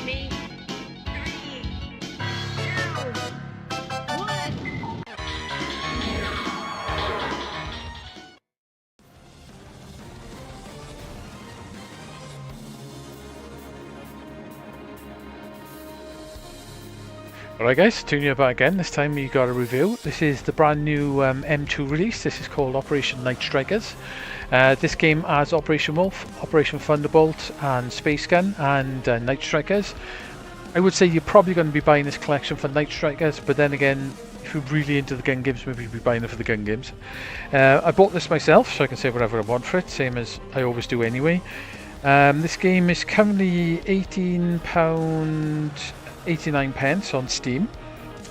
me. 3, 2, 1. Alright guys, tuning you back again. This time we got a review. This is the brand new M2 release. This is called Operation Night Strikers. This game has Operation Wolf, Operation Thunderbolt and Space Gun and Night Strikers. I would say you're probably going to be buying this collection for Night Strikers, but then again, if you're really into the gun games, maybe you'll be buying it for the gun games. I bought this myself, so I can say whatever I want for it, same as I always do anyway. This game is currently £18.89 on Steam.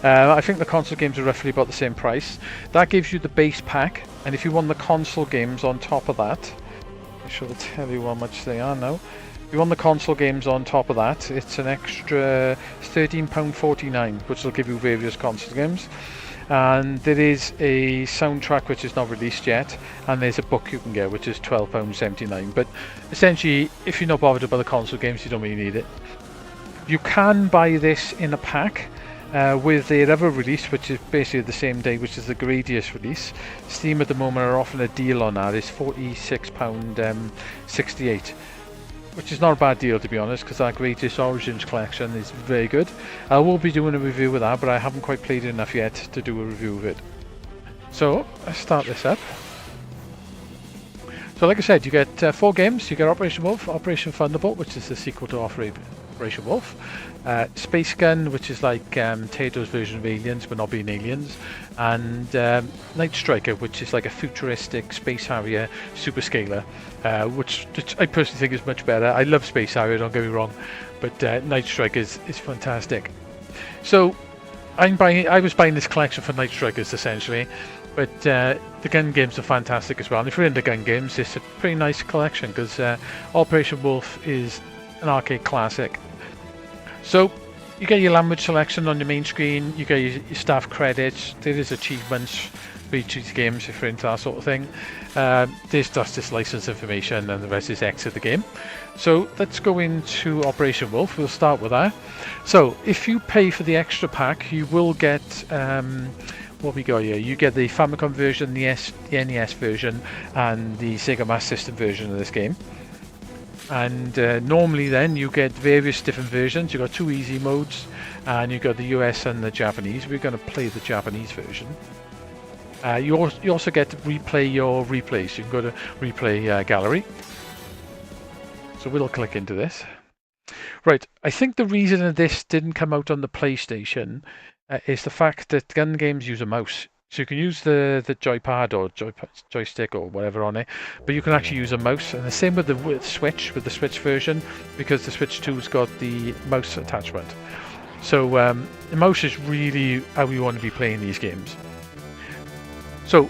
I think the console games are roughly about the same price. That gives you the base pack, and if you want the console games on top of that, I shall tell you how much they are now. If you want the console games on top of that, it's an extra £13.49, which will give you various console games. And there is a soundtrack which is not released yet, and there's a book you can get which is £12.79. But essentially, if you're not bothered about the console games, you don't really need it. You can buy this in a pack with their other release, which is basically the same day, which is the Gradius release. Steam at the moment are offering a deal on that. It's £46.68, which is not a bad deal to be honest, because that Gradius Origins collection is very good. I will be doing a review of that, but I haven't quite played it enough yet to do a review of it. So let's start this up. So like I said, you get 4 games. You get Operation Wolf, Operation Thunderbolt, which is the sequel to Operation Wolf, Space Gun, which is like Tato's version of Aliens but not being aliens, and Night Striker, which is like a futuristic Space Harrier super scaler, which I personally think is much better. I love Space Harrier, don't get me wrong, but Night Striker is fantastic. So I was buying this collection for Night Strikers essentially, but the gun games are fantastic as well. And if you're into gun games, it's a pretty nice collection because Operation Wolf is an arcade classic. So you get your language selection on your main screen, you get your staff credits, there is achievements for each of these games if you're into that sort of thing. There's just this license information and the rest is exit the game. So let's go into Operation Wolf. We'll start with that. So if you pay for the extra pack, you will get what we got here. You get the Famicom version, the NES version and the Sega Master System version of this game. And normally then you get various different versions. You've got 2 easy modes and you've got the US and the Japanese. We're going to play the Japanese version. You also get to replay your replays. You can go to replay gallery. So we'll click into this. Right, I think the reason that this didn't come out on the PlayStation is the fact that gun games use a mouse. So you can use the joypad or joystick or whatever on it, but you can actually use a mouse. And the same with the Switch version, because the Switch 2's got the mouse attachment. So the mouse is really how you want to be playing these games. So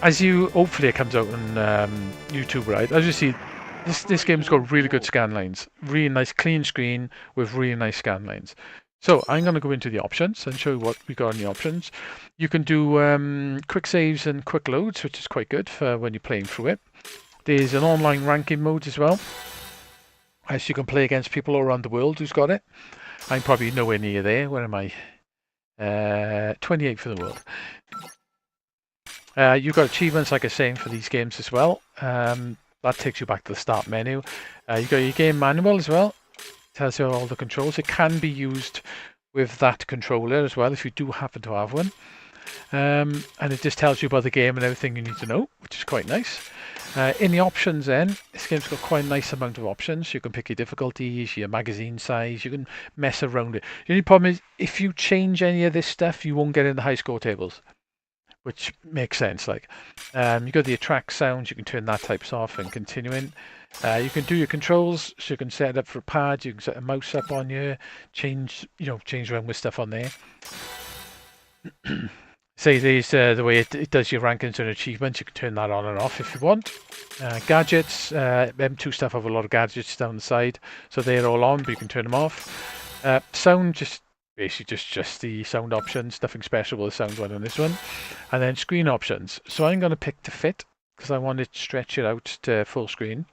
hopefully it comes out on YouTube, right? As you see, this game's got really good scan lines, really nice clean screen with really nice scan lines. So I'm going to go into the options and show you what we got in the options. You can do quick saves and quick loads, which is quite good for when you're playing through it. There's an online ranking mode as well, as you can play against people all around the world who's got it. I'm probably nowhere near there. Where am I? 28 for the world. You've got achievements, like I was saying, for these games as well. That takes you back to the start menu. You've got your game manual as well. Tells you all the controls. It can be used with that controller as well if you do happen to have one. And it just tells you about the game and everything you need to know, which is quite nice. In the options then, this game's got quite a nice amount of options. You can pick your difficulties, your magazine size, you can mess around it. The only problem is if you change any of this stuff, you won't get in the high score tables, which makes sense. Like you got the attract sounds, you can turn that types off and continuing. You can do your controls, so you can set it up for a pad, you can set a mouse up on you, change around with stuff on there. Say there's the way it does your rankings and achievements, you can turn that on and off if you want. Gadgets, M2 stuff have a lot of gadgets down the side, so they're all on, but you can turn them off. Sound, just basically just the sound options, nothing special with the sound one on this one. And then screen options. So I'm going to pick to fit. because I want to stretch it out to full screen.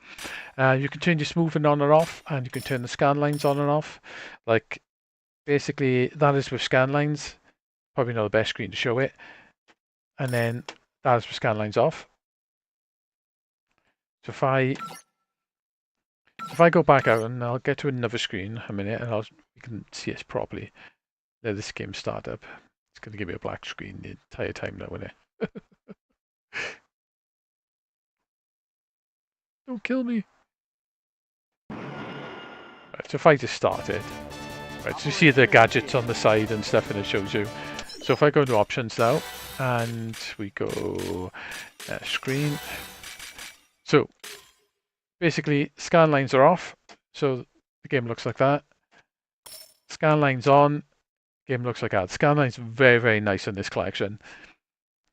You can turn your smoothing on or off, and you can turn the scan lines on and off. Like, basically, that is with scan lines. Probably not the best screen to show it. And then that is with scan lines off. So if I go back out, and I'll get to another screen a minute, and you can see us properly. There, this game start up. It's going to give me a black screen the entire time now, isn't it? Don't kill me. Right, so if I just start it, right, so you see the gadgets on the side and stuff, and it shows you. So if I go into options now, and we go screen. So basically, scan lines are off, so the game looks like that. Scan lines on, game looks like that. Scan lines very, very nice in this collection.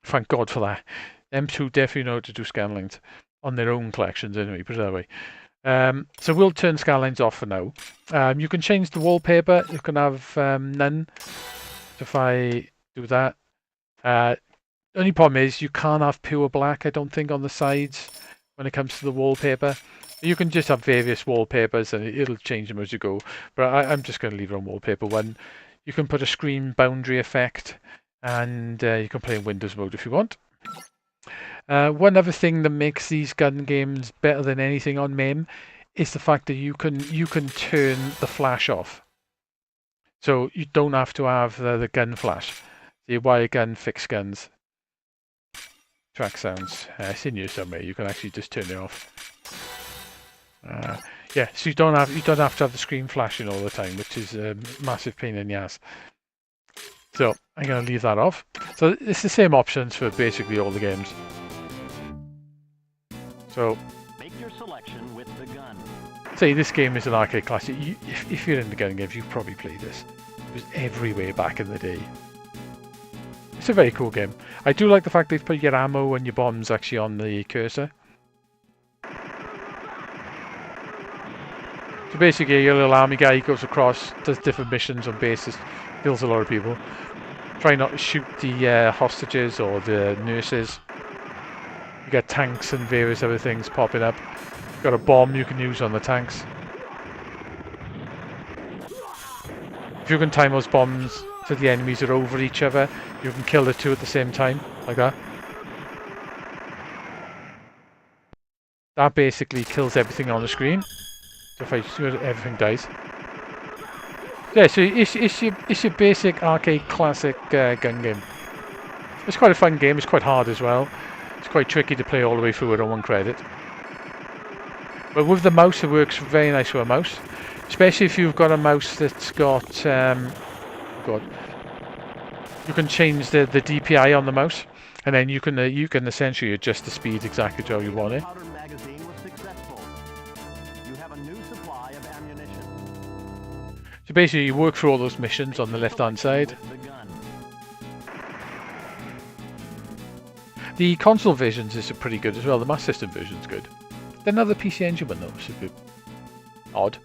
Thank God for that. M2 definitely know how to do scan lines on their own collections anyway, put it that way. So we'll turn scan lines off for now. You can change the wallpaper. You can have none. So if I do that, only problem is you can't have pure black, I don't think, on the sides when it comes to the wallpaper. You can just have various wallpapers and it'll change them as you go. But I'm just going to leave it on wallpaper 1. You can put a screen boundary effect, and you can play in Windows mode if you want. One other thing that makes these gun games better than anything on MIM is the fact that you can turn the flash off. So you don't have to have the gun flash. The wire gun, fixed guns. Track sounds. It's in here somewhere. You can actually just turn it off. Yeah, so you don't have to have the screen flashing all the time, which is a massive pain in the ass. So I'm going to leave that off. So it's the same options for basically all the games. So make your selection with the gun. Say this game is an arcade classic. If you're into gun games, you've probably played this. It was everywhere back in the day. It's a very cool game. I do like the fact they've put your ammo and your bombs actually on the cursor. So basically, your little army guy goes across, does different missions on bases, kills a lot of people. Try not to shoot the hostages or the nurses. You get tanks and various other things popping up. You've got a bomb you can use on the tanks. If you can time those bombs so the enemies are over each other, you can kill the two at the same time, like that. That basically kills everything on the screen. So if I shoot it, everything dies. Yeah, so it's your basic arcade classic gun game. It's quite a fun game. It's quite hard as well. It's quite tricky to play all the way through it on one credit. But with the mouse, it works very nice with a mouse, especially if you've got a mouse that's got. You can change the DPI on the mouse, and then you can essentially adjust the speed exactly to how you want it. So basically, you work through all those missions on the left-hand side. The console versions is pretty good as well. The Master System version's good. Then another PC Engine one though, which is a bit odd.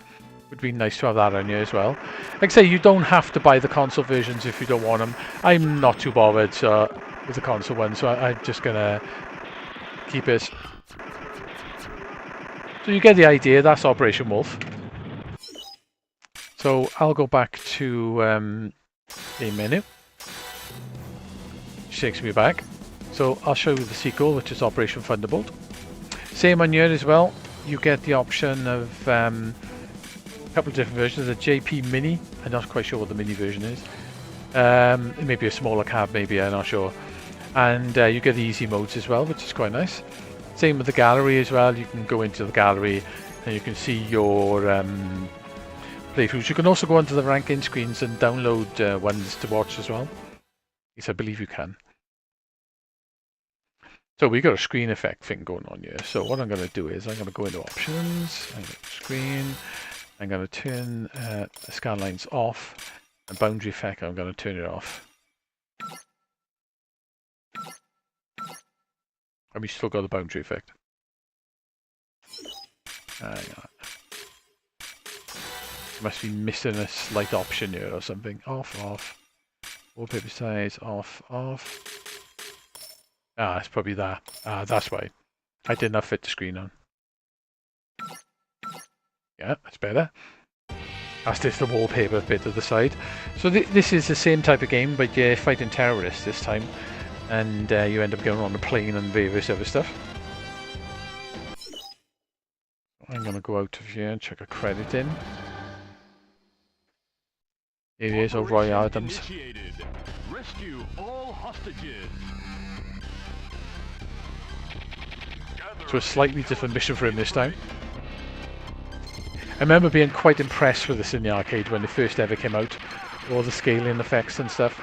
Would be nice to have that on here as well. Like I say, you don't have to buy the console versions if you don't want them. I'm not too bothered with the console one, so I'm just gonna keep it. So you get the idea. That's Operation Wolf. So I'll go back to a menu. Takes me back. So I'll show you the sequel, which is Operation Thunderbolt. Same on here as well. You get the option of a couple of different versions. The JP Mini. I'm not quite sure what the mini version is. It may be a smaller cab, maybe. I'm not sure. And you get the easy modes as well, which is quite nice. Same with the gallery as well. You can go into the gallery and you can see your playthroughs. You can also go onto the ranking screens and download ones to watch as well. Yes, I believe you can. So we got a screen effect thing going on here. So what I'm going to do is I'm going to go into options, I'm going to screen, I'm going to turn the scan lines off, and boundary effect I'm going to turn it off. And we still got the boundary effect. Must be missing a slight option here or something. Off, off. Wallpaper size, off, off. Ah, it's probably that. Ah, that's why. I did not fit the screen on. Yeah, that's better. That's just the wallpaper bit to the side. So this is the same type of game, but you're fighting terrorists this time. And you end up going on a plane and various other stuff. I'm going to go out of here and check a credit in. Here he is, old Roy Adams. Rescue all hostages. So a slightly different mission for him this time. I remember being quite impressed with this in the arcade when it first ever came out. All the scaling effects and stuff.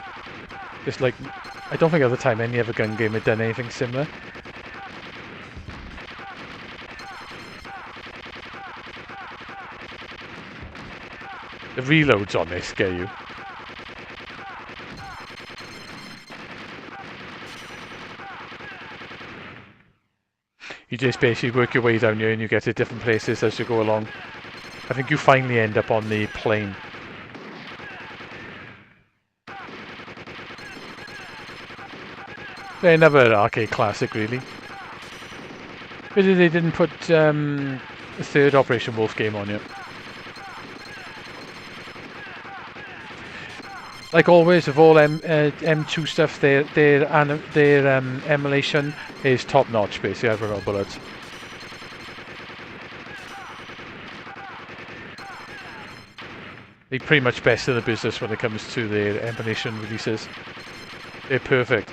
Just like, I don't think at the time any other gun game had done anything similar. The reloads on this scare you. You just basically work your way down here and you get to different places as you go along. I think you finally end up on the plane. They're another arcade classic, really. But they didn't put a third Operation Wolf game on yet. Like always, with all M2 stuff, their emulation is top notch. Basically, I've run out of bullets. They're pretty much best in the business when it comes to their emulation releases. They're perfect.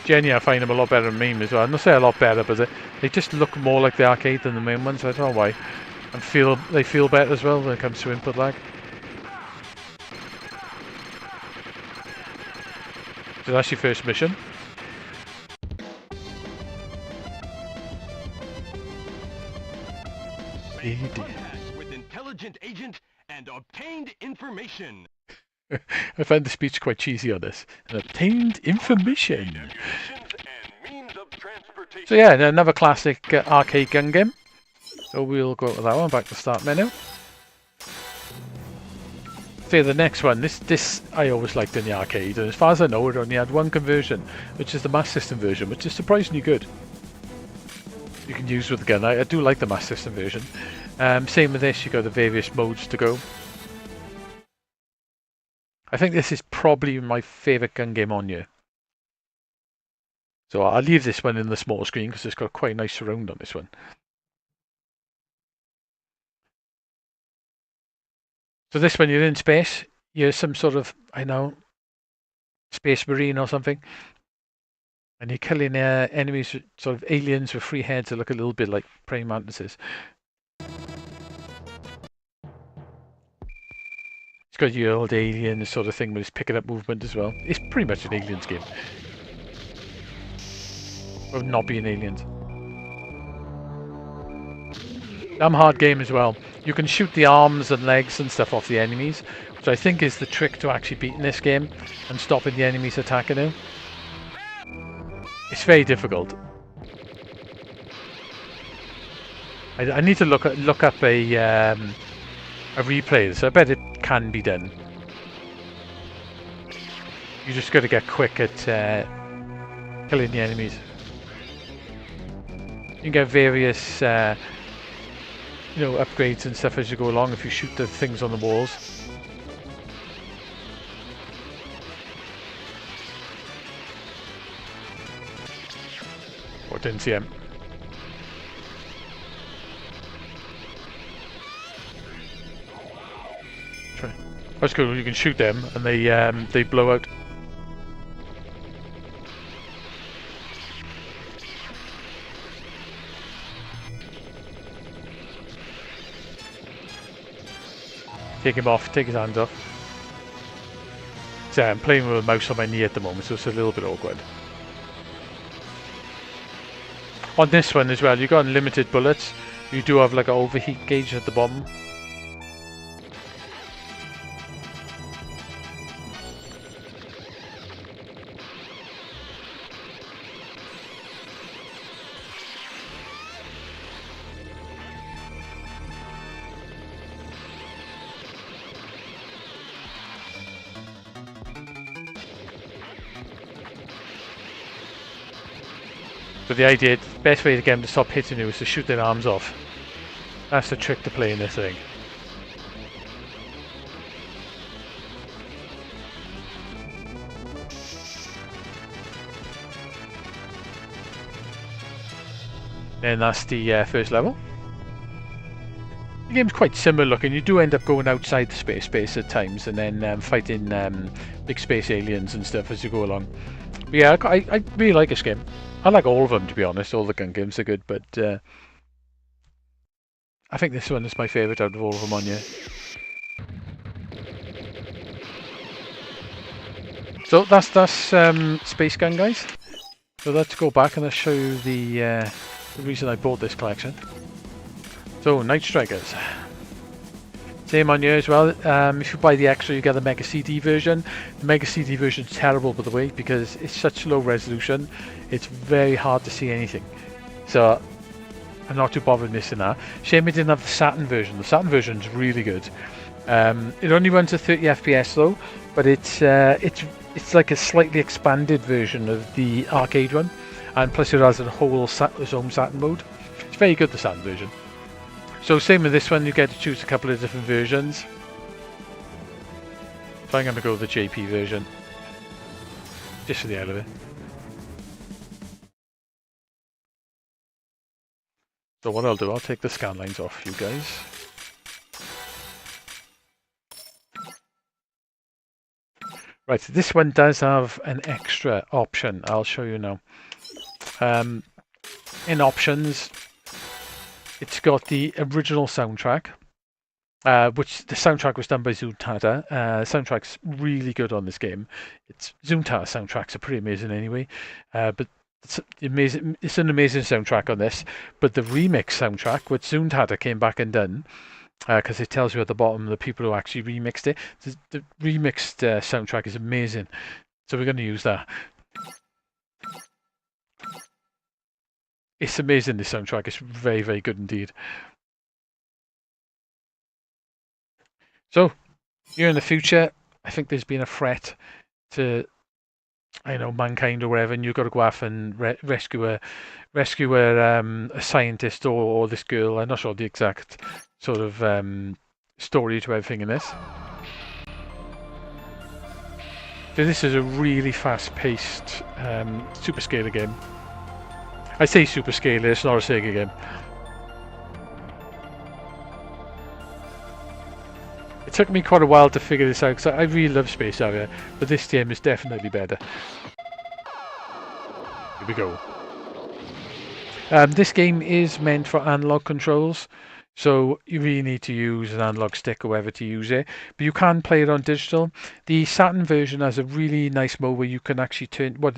Jenny, I find them a lot better than meme as well. I'm not saying a lot better, but they just look more like the arcade than the main ones. I don't know why. And they feel better as well when it comes to input lag. So that's your first mission. Contact with intelligent agent and obtained information. I found the speech quite cheesy on this. And obtained information. So yeah, another classic arcade gun game. So we'll go to that one, back to the start menu. Say the next one, this I always liked in the arcade, and as far as I know it only had one conversion, which is the Master System version, which is surprisingly good. You can use with the gun. I do like the Master System version. Same with this, you got the various modes to go. I think this is probably my favourite gun game on here. So I'll leave this one in the small screen because it's got quite a nice surround on this one. So this one, you're in space. You're some sort of, I know, space marine or something. And you're killing enemies, sort of aliens with 3 heads that look a little bit like praying mantises. It's got your old alien sort of thing with its picking up movement as well. It's pretty much an aliens game. Of not being aliens. Damn hard game as well. You can shoot the arms and legs and stuff off the enemies, which I think is the trick to actually beating this game and stopping the enemies attacking you. It's very difficult. I need to look up a replay, so I bet it can be done. You just got to get quick at killing the enemies. You can get various upgrades and stuff as you go along if you shoot the things on the walls. Oh, didn't see him. That's cool. You can shoot them and they blow out. Take him off, take his hands off. So I'm playing with a mouse on my knee at the moment, so it's a little bit awkward. On this one as well, you've got unlimited bullets. You do have like an overheat gauge at the bottom. But the idea, the best way to get them to stop hitting you is to shoot their arms off. That's the trick to playing this thing. And that's the first level. The game's quite similar looking. You do end up going outside the space base at times and then fighting big space aliens and stuff as you go along. But yeah, I really like this game. I like all of them, to be honest. All the gun games are good, but I think this one is my favourite out of all of them on here. So that's Space Gun, guys. So let's go back and I'll show you the reason I bought this collection. So, Night Strikers. Same on here as well. If you buy the extra, you get the Mega CD version. The Mega CD version is terrible, by the way, because it's such low resolution. It's very hard to see anything. So, I'm not too bothered missing that. Shame it didn't have the Saturn version. The Saturn version is really good. It only runs at 30 FPS though, but it's like a slightly expanded version of the arcade one, and plus it has a whole its own Saturn mode. It's very good, the Saturn version. So same with this one, you get to choose a couple of different versions. So I'm going to go with the JP version, just for the hell of it. So what I'll do, I'll take the scan lines off you guys. Right, this one does have an extra option. I'll show you now. In options, it's got the original soundtrack, which the soundtrack was done by Zuntata. The soundtrack's really good on this game. Zuntata soundtracks are pretty amazing anyway, but it's an amazing soundtrack on this. But the remix soundtrack, which Zuntata came back and done, because it tells you at the bottom the people who actually remixed it. The remixed soundtrack is amazing, so we're going to use that. It's amazing, this soundtrack. It's very, very good indeed. So, here in the future, I think there's been a threat to, I know, mankind or whatever, and you've got to go off and rescue a scientist or this girl. I'm not sure the exact sort of story to everything in this. So this is a really fast-paced super scalar game. I say super scalar, it's not a Sega game. It took me quite a while to figure this out because I really love Space Harrier, but this game is definitely better. Here we go. This game is meant for analog controls, so you really need to use an analog stick or whatever to use it, but you can play it on digital. The Saturn version has a really nice mode where you can actually turn when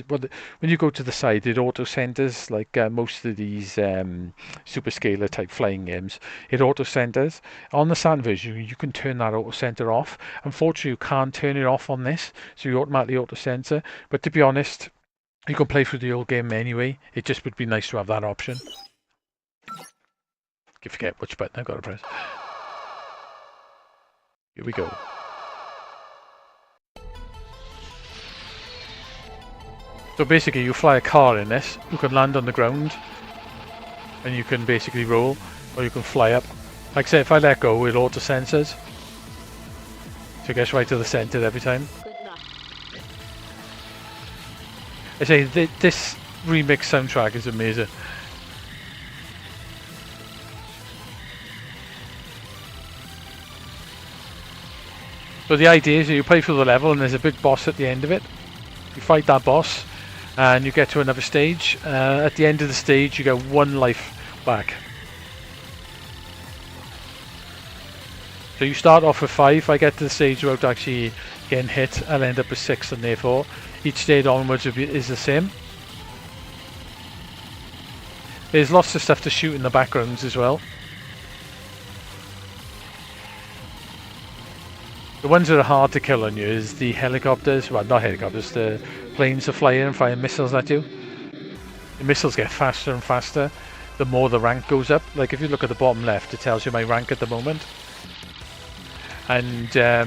you go to the side, it auto centers, like most of these super scalar type flying games. It auto centers. On the Saturn version, you can turn that auto center off. Unfortunately, you can't turn it off on this, so you automatically auto center. But to be honest, you can play through the old game anyway. It just would be nice to have that option. I forget which button I've got to press. Here we go. So basically you fly a car in this, you can land on the ground and you can basically roll, or you can fly up. Like I say, if I let go, it auto sensors. So it gets right to the center every time. I say, this remix soundtrack is amazing. So the idea is that you play through the level and there's a big boss at the end of it. You fight that boss and you get to another stage. At the end of the stage you get 1 life back. So you start off with 5. If I get to the stage without actually getting hit, I'll end up with 6, and therefore each stage onwards is the same. There's lots of stuff to shoot in the backgrounds as well. The ones that are hard to kill on you is the helicopters, well not helicopters, the planes that fly in and fire missiles at you. The missiles get faster and faster the more the rank goes up. Like if you look at the bottom left, it tells you my rank at the moment. And the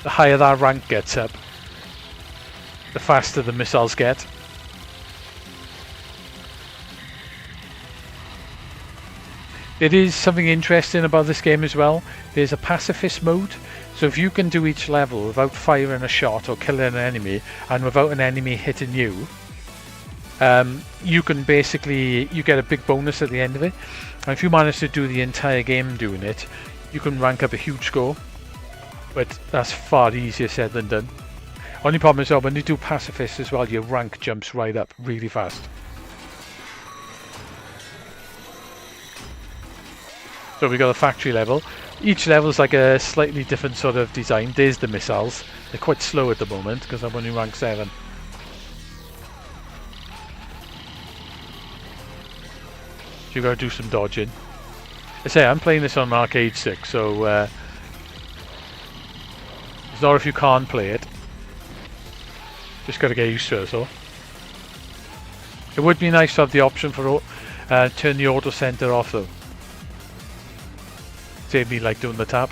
higher that rank gets up, the faster the missiles get. There is something interesting about this game as well. There's a pacifist mode, so if you can do each level without firing a shot or killing an enemy, and without an enemy hitting you, you can basically, you get a big bonus at the end of it. And if you manage to do the entire game doing it, you can rank up a huge score. But that's far easier said than done. Only problem is, when you do pacifist as well, your rank jumps right up really fast. So we got a factory level. Each level is like a slightly different sort of design. There's the missiles. They're quite slow at the moment because I'm only rank 7. So you got to do some dodging. I say I'm playing this on arcade stick, so it's not if you can't play it. Just got to get used to it. So it would be nice to have the option for turn the auto center off though. Save me like doing the tap.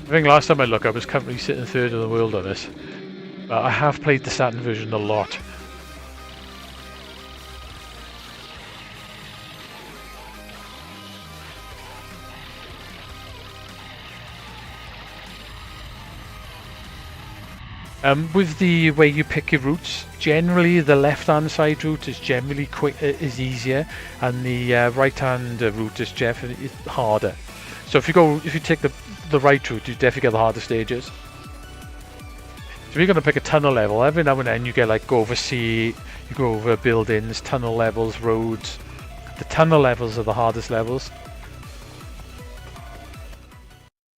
I think last time I looked, I was currently sitting third in the world on this. But I have played the Saturn version a lot. With the way you pick your routes, generally the left-hand side route is generally is easier, and the right-hand route is definitely harder. So if you take the right route, you definitely get the harder stages. So if you're going to pick a tunnel level, every now and then you get like go over sea, you go over buildings, tunnel levels, roads. The tunnel levels are the hardest levels.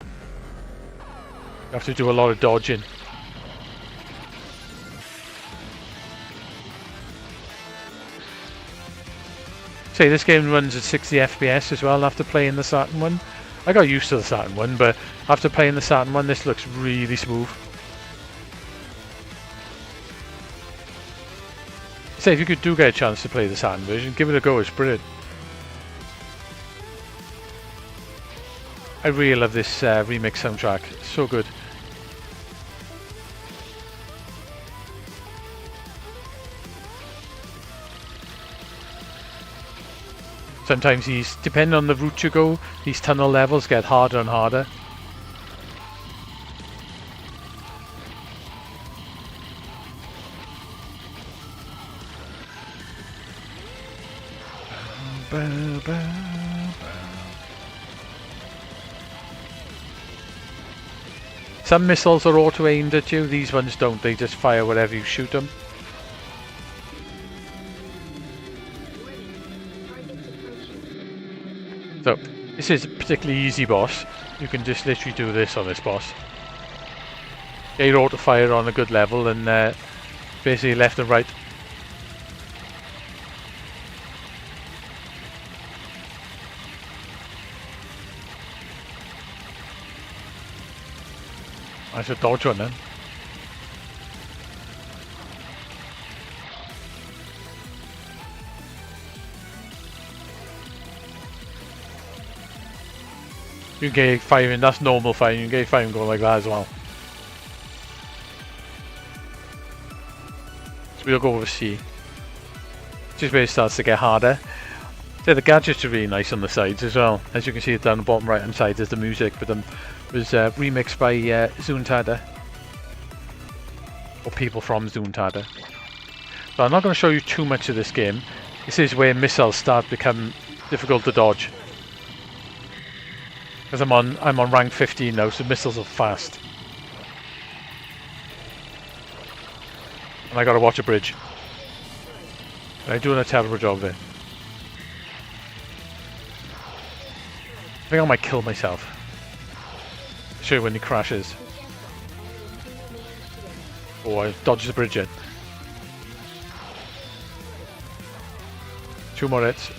You have to do a lot of dodging. Say this game runs at 60 FPS as well after playing the Saturn one. I got used to the Saturn one, but after playing the Saturn one, this looks really smooth. Say if you do get a chance to play the Saturn version, give it a go, it's brilliant. I really love this remix soundtrack, it's so good. Sometimes depending on the route you go, these tunnel levels get harder and harder. Some missiles are auto-aimed at you, these ones don't, they just fire wherever you shoot them. So, this is a particularly easy boss. You can just literally do this on this boss. Get your auto fire on a good level and basically left and right. I should dodge one then. You can get firing, that's normal firing, you can get firing going like that as well. So we'll go over C. Just where it starts to get harder. So the gadgets are really nice on the sides as well. As you can see down the bottom right hand side there's the music, but it was remixed by Zuntata. Or people from Zuntata. So I'm not going to show you too much of this game. This is where missiles start to become difficult to dodge. Because I'm on rank 15 now, so missiles are fast. And I gotta watch a bridge. And I'm doing a terrible job there. I think I might kill myself. I'll show you when he crashes. Oh, I dodged the bridge in. 2 more hits.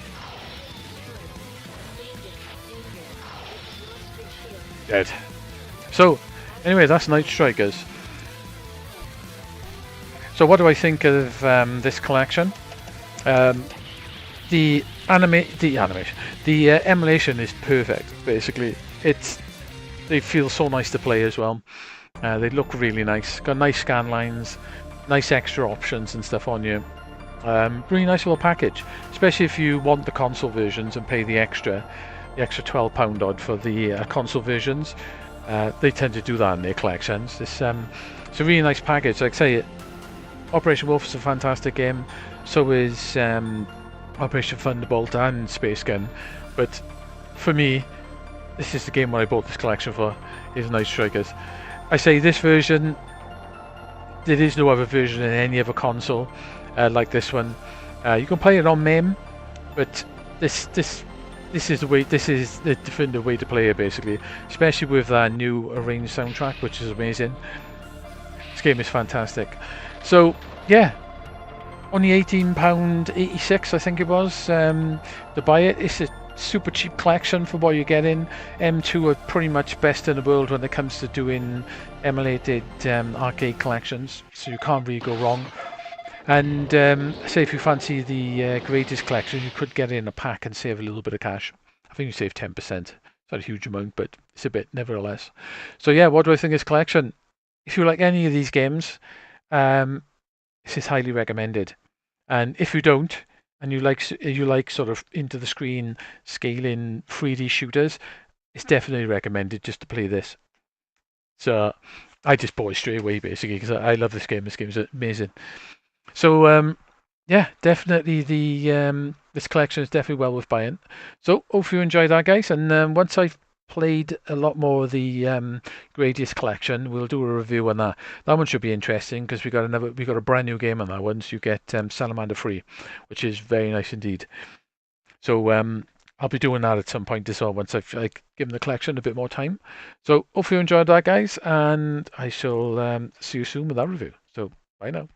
Dead. So, anyway, that's Night Strikers. So what do I think of this collection? The emulation is perfect. Basically, they feel so nice to play as well. They look really nice. Got nice scan lines, nice extra options and stuff on you. Really nice little package, especially if you want the console versions and pay the extra £12 odd for the console versions. They tend to do that in their collections. It's a really nice package. Like I say, Operation Wolf is a fantastic game. So is Operation Thunderbolt and Space Gun. But for me, this is the game what I bought this collection for. Is Night Strikers. I say this version. There is no other version in any other console like this one. You can play it on MAME, but this is the way. This is the definitive way to play it, basically. Especially with that new arranged soundtrack, which is amazing. This game is fantastic. So yeah, only £18.86, I think it was, to buy it. It's a super cheap collection for what you're getting. M2 are pretty much best in the world when it comes to doing emulated arcade collections, so you can't really go wrong. And say if you fancy the greatest collection, you could get it in a pack and save a little bit of cash. I think you save 10%. It's not a huge amount, but it's a bit nevertheless. So yeah, what do I think of this collection? If you like any of these games, this is highly recommended. And if you don't, and you like sort of into the screen scaling 3D shooters, it's definitely recommended just to play this. So I just bought it straight away basically because I love this game. This game's amazing. So yeah, definitely this collection is definitely well worth buying. So hope you enjoyed that, guys. And once I've played a lot more of the Gradius collection, we'll do a review on that. That one should be interesting because we got a brand new game on that one. So you get Salamander free, which is very nice indeed. So I'll be doing that at some point as well once I've given the collection a bit more time. So hope you enjoyed that, guys, and I shall see you soon with that review. So bye now.